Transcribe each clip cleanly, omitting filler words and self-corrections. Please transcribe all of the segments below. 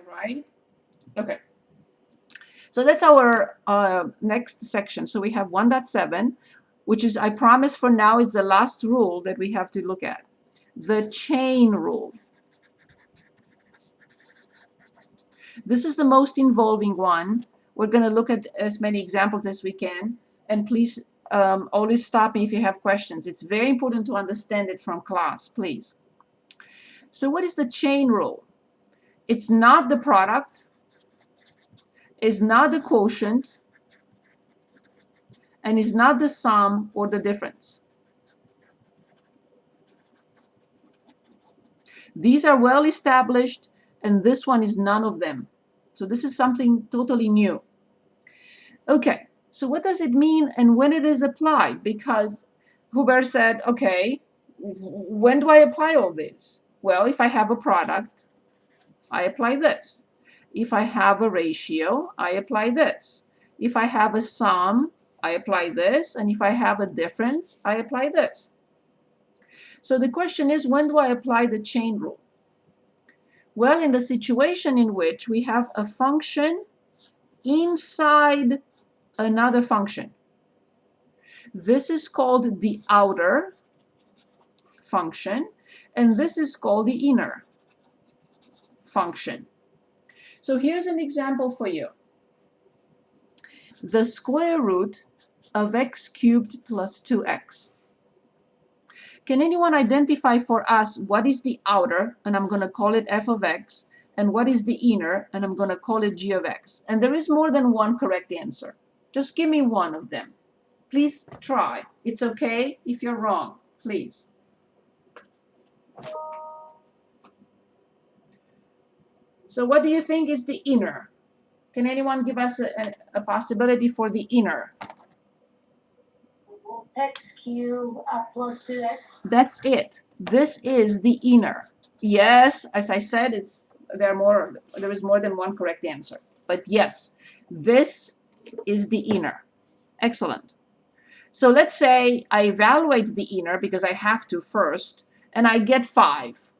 right? Okay. So that's our next section. So we have 1.7, which is, I promise for now, is the last rule that we have to look at. The chain rule. This is the most involving one. We're going to look at as many examples as we can. And please always stop me if you have questions. It's very important to understand it from class, please. So what is the chain rule? It's not the product, it's not the quotient, and it's not the sum or the difference. These are well established, and this one is none of them. So this is something totally new. Okay, so what does it mean and when it is applied? Because Hubert said, okay, when do I apply all this? Well, if I have a product, I apply this. If I have a ratio, I apply this. If I have a sum, I apply this. And if I have a difference, I apply this. So the question is, when do I apply the chain rule? Well, in the situation in which we have a function inside another function. This is called the outer function, and this is called the inner function. So here's an example for you. The square root of x cubed plus 2x. Can anyone identify for us what is the outer, and I'm going to call it f of x, and what is the inner, and I'm going to call it g of x? And there is more than one correct answer. Just give me one of them. Please try. It's okay if you're wrong, please. So what do you think is the inner? Can anyone give us a possibility for the inner? X cubed plus 2x. That's it. This is the inner. Yes, as I said, there is more than one correct answer. But yes, this is the inner. Excellent. So let's say I evaluate the inner because I have to first, and I get 5.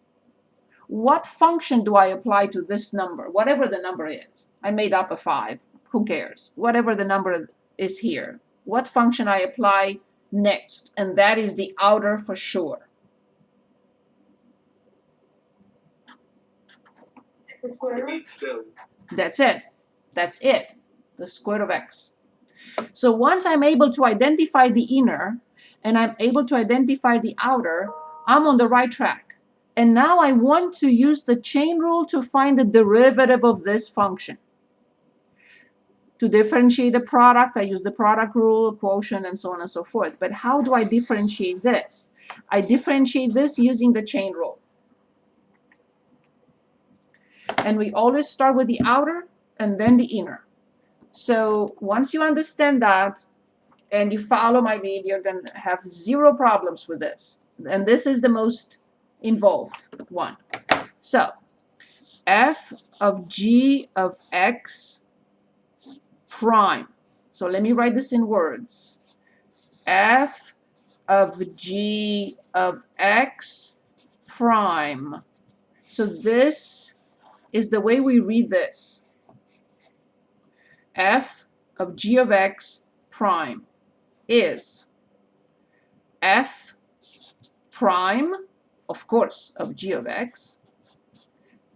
What function do I apply to this number? Whatever the number is. I made up a 5. Who cares? Whatever the number is here. What function I apply next? And that is the outer for sure. The square root. That's it. That's it. The square root of x. So once I'm able to identify the inner and I'm able to identify the outer, I'm on the right track. And now I want to use the chain rule to find the derivative of this function. To differentiate the product, I use the product rule, quotient, and so on and so forth. But how do I differentiate this? I differentiate this using the chain rule. And we always start with the outer and then the inner. So once you understand that and you follow my lead, you're going to have 0 problems with this. And this is the most involved one. So f of g of x prime. So let me write this in words. F of g of x prime. So this is the way we read this. F of g of x prime is f prime, of course, of g of x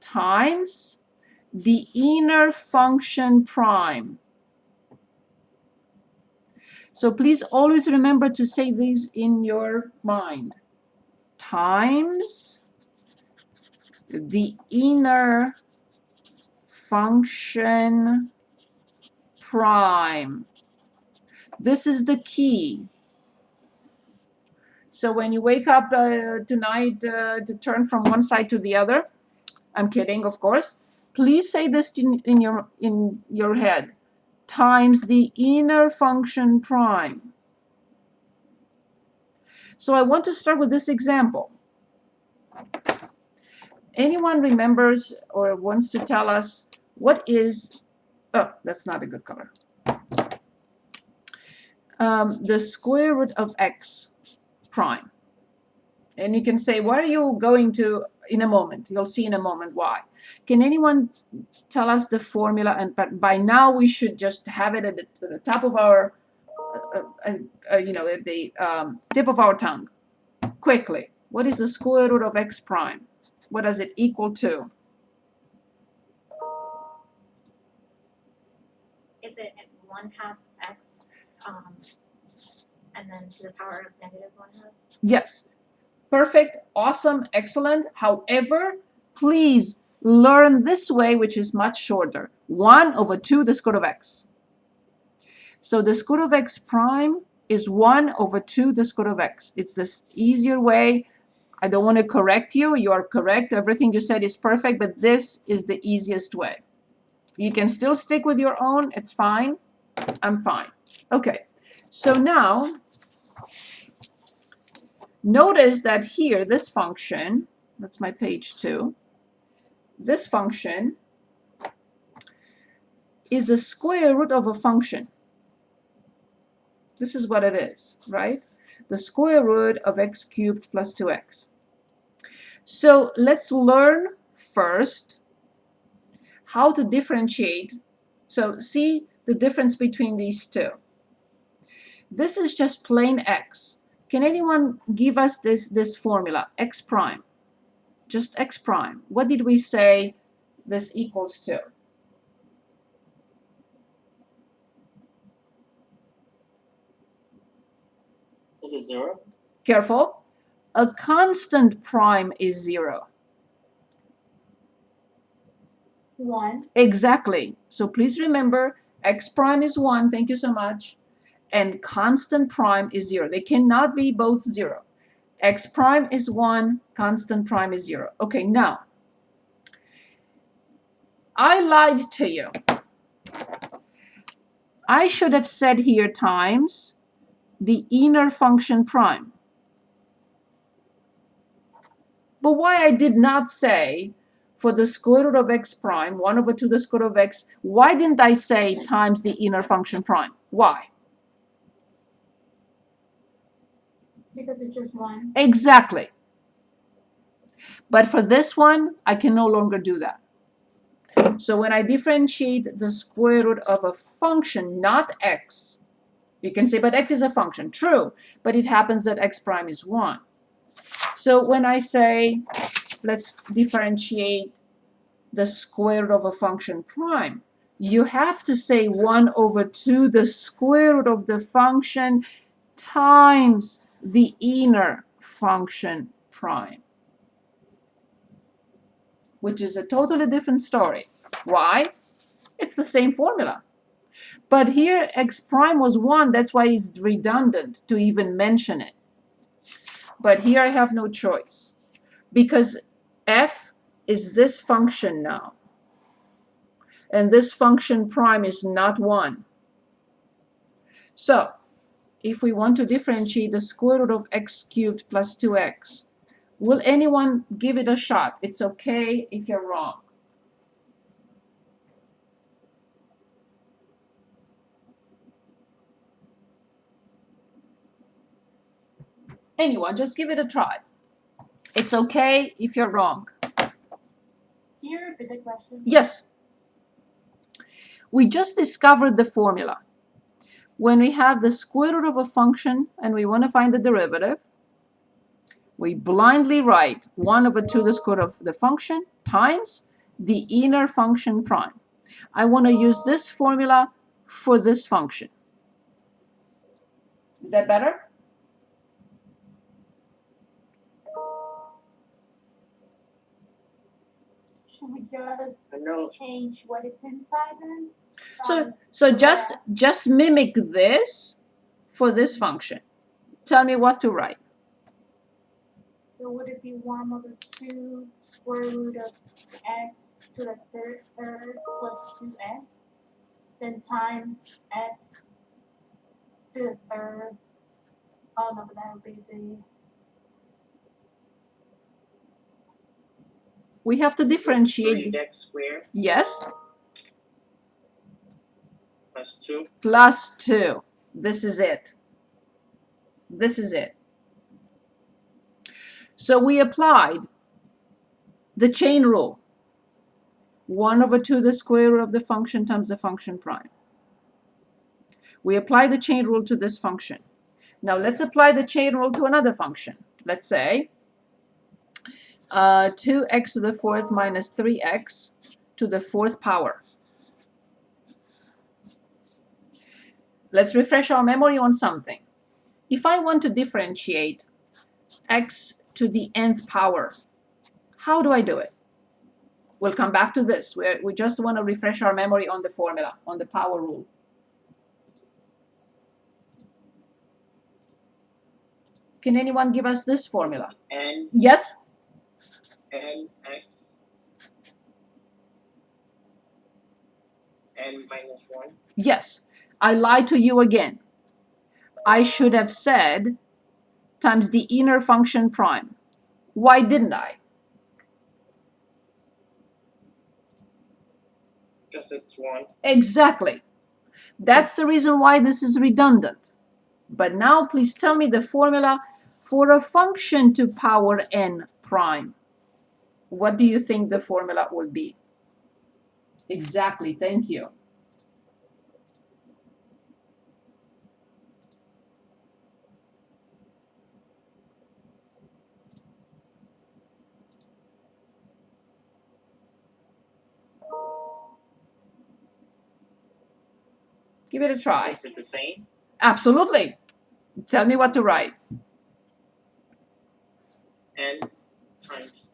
times the inner function prime. So please always remember to say these in your mind. Times the inner function prime. This is the key. So when you wake up tonight to turn from one side to the other, I'm kidding, of course, please say this in your head. Times the inner function prime. So I want to start with this example. Anyone remembers or wants to tell us what is, oh, that's not a good color. The square root of x prime. And you can say, why are you going to, in a moment, you'll see in a moment why. Can anyone tell us the formula? And but by now we should just have it at the top of our, you know, at the tip of our tongue. Quickly, what is the square root of x prime? What does it equal to? Is it 1/2 x, and then to the power of negative 1/2? Yes. Perfect, awesome, excellent. However, please learn this way, which is much shorter. 1 over 2 the square root of x. So the square root of x prime is 1 over 2 the square root of x. It's this easier way. I don't want to correct you. You are correct. Everything you said is perfect, but this is the easiest way. You can still stick with your own. It's fine. I'm fine. Okay. So now, notice that here, this function, that's my page 2, this function is a square root of a function. This is what it is, right? The square root of x cubed plus 2x. So let's learn first how to differentiate. So see the difference between these two. This is just plain x. Can anyone give us this formula, x prime? Just x prime. What did we say this equals to? Is it 0? Careful. A constant prime is 0. 1. Exactly. So please remember, x prime is 1. Thank you so much. And constant prime is 0. They cannot be both 0. X prime is 1, constant prime is 0. Okay, now, I lied to you. I should have said here times the inner function prime. But why I did not say for the square root of x prime, 1 over 2 the square root of x, why didn't I say times the inner function prime? Why? Because it's just 1. Exactly. But for this one, I can no longer do that. So when I differentiate the square root of a function, not x, you can say, but x is a function. True, but it happens that x prime is 1. So when I say, let's differentiate the square root of a function prime, you have to say 1 over 2 the square root of the function times the inner function prime, which is a totally different story. Why? It's the same formula. But here x prime was 1, that's why it's redundant to even mention it. But here I have no choice, because f is this function now. And this function prime is not 1. So, if we want to differentiate the square root of x cubed plus 2x, will anyone give it a shot? It's okay if you're wrong. Anyone, just give it a try. It's okay if you're wrong. Can you repeat the question? Yes. We just discovered the formula. When we have the square root of a function and we want to find the derivative, we blindly write 1 over 2 the square root of the function times the inner function prime. I want to use this formula for this function. Is that better? Should we just No. change what it's inside then? So just mimic this for this function. Tell me what to write. So would it be 1 over 2 square root of x to the third plus 2x, then times x to the third? Oh no, but that would be the We have to differentiate. 3x squared Yes, plus 2. plus 2. This is it. This is it. So we applied the chain rule. 1 over 2 the square root of the function times the function prime. We apply the chain rule to this function. Now let's apply the chain rule to another function. Let's say 2x to the fourth minus 3x to the fourth power. Let's refresh our memory on something. If I want to differentiate x to the nth power, how do I do it? We'll come back to this. We just want to refresh our memory on the formula, on the power rule. Can anyone give us this formula? N, Yes? N, X, N minus 1. Yes. I lied to you again. I should have said times the inner function prime. Why didn't I? Because it's 1. Exactly. That's the reason why this is redundant. But now please tell me the formula for a function to power n prime. What do you think the formula will be? Exactly, thank you. Give it a try. Is it the same? Absolutely. Tell me what to write. N times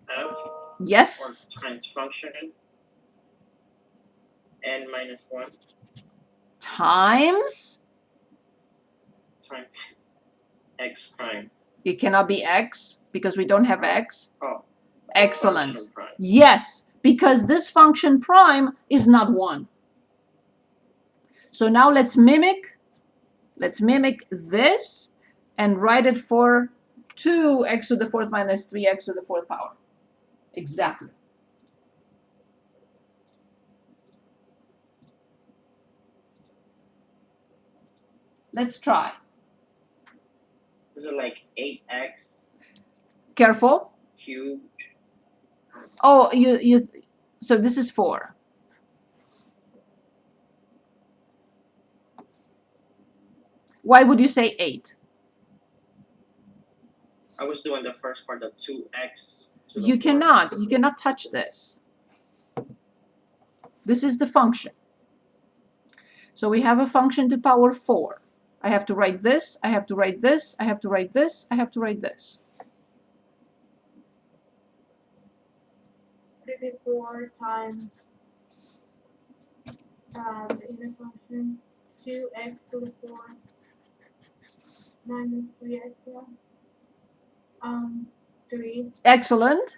F Yes? or times function N minus 1 Times? times X prime. It cannot be x because we don't have x. Oh, Excellent. function prime. Yes, because this function prime is not 1. So now let's mimic this and write it for 2x to the fourth minus 3x to the fourth power. Exactly. Let's try. Is it like 8x Careful. cubed? Oh, so this is 4. Why would you say 8? I was doing the first part of 2x to the You fourth. cannot touch this. This is the function. So we have a function to power 4. I have to write this, I have to write this, I have to write this, I have to write this. 34 times the inner function 2x to the 4 minus 3x, yeah. 3 Excellent.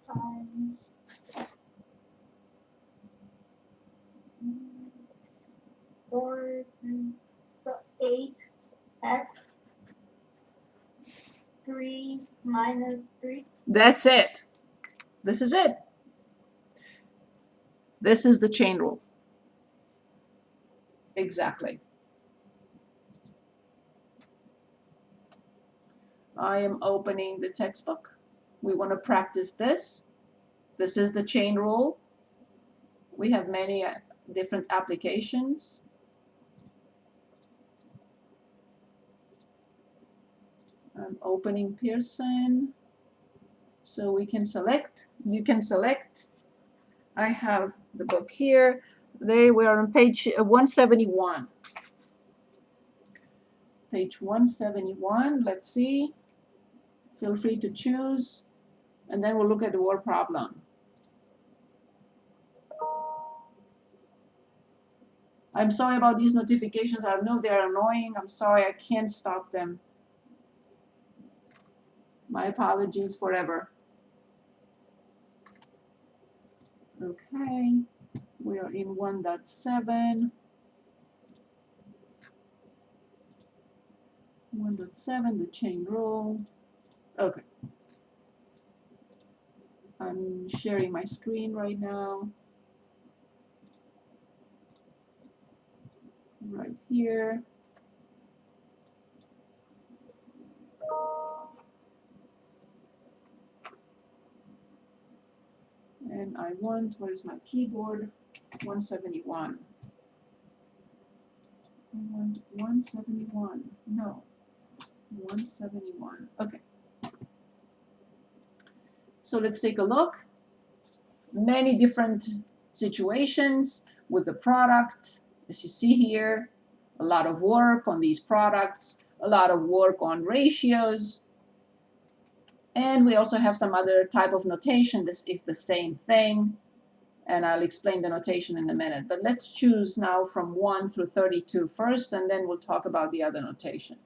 times 4 times, so 8x 3 minus 3. That's it. This is it. This is the chain rule. Exactly. I am opening the textbook. We want to practice this. This is the chain rule. We have many different applications. I'm opening Pearson. So we can select, you can select. I have the book here. We are on page 171. Page 171, let's see. Feel free to choose. And then we'll look at the word problem. I'm sorry about these notifications. I know they're annoying. I'm sorry, I can't stop them. My apologies forever. Okay, we are in 1.7. 1.7, the chain rule. Okay. I'm sharing my screen right now. Right here. And I want, where is my keyboard? 171. I want 171. No. 171. Okay. So let's take a look. Many different situations with the product. As you see here, a lot of work on these products, a lot of work on ratios. And we also have some other type of notation. This is the same thing. And I'll explain the notation in a minute. But let's choose now from 1 through 32 first, and then we'll talk about the other notation.